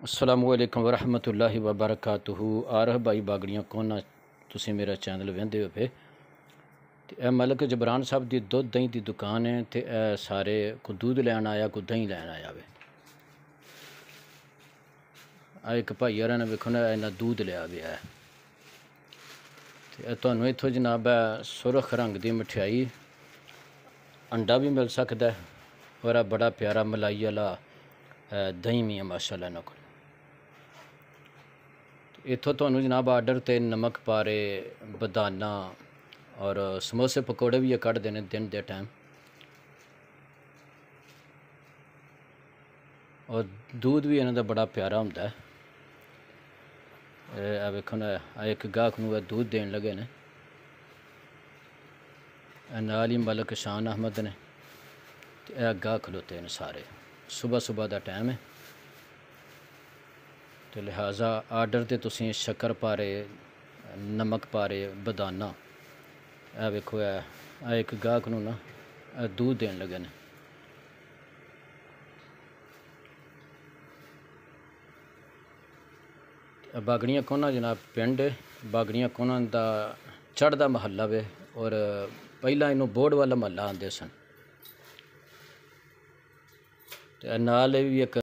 अस्सलामुअलैकुम वरहमतुल्लाहि वबरकातुहू। आरह भाई बागड़ियाँ कोना तुसीं मेरा चैनल वेंदे हो पे ते ए मलक जबरान साहब दी दुध दही दी दुकान है ते ए सारे को दूध लैन आया को दही लैन आया वे। आ एक भाई यार ने वेखो ना इन्ना दूध लिया वे है ते तुहानू इत्थों जनाब है सुरख रंग दी मठियाई अंडा भी मिल सकता है और आ बड़ा प्यारा मलाई वाला दही भी है माशाअल्लाह इन्हां कोल। इत्थों तुहानू जनाब आर्डर ते नमक पारे बदाना और समोसे पकौड़े भी कढ़ देने दिन दे टाइम और दूध भी इन्हां दा बड़ा प्यारा हुंदा है। वेखो ना एक गाहक नूं दूध देन लगे ने नाल ही मलक शान अहमद ने ते गाह खलोते हैं सारे। सुबह सुबह का टाइम है तो लिहाजा आर्डर ते तुसीं शक्कर पारे नमक पारे बदाना वेखो एक गाहक नूं ना दूध देन लगे ने। बागड़ियाँ कोना जनाब पिंड बागड़ियाँ कोना दा चढ़दा महल्ला वे और पहला इनू बोर्ड वाला महल्ला आंदे सन ते नाल भी एक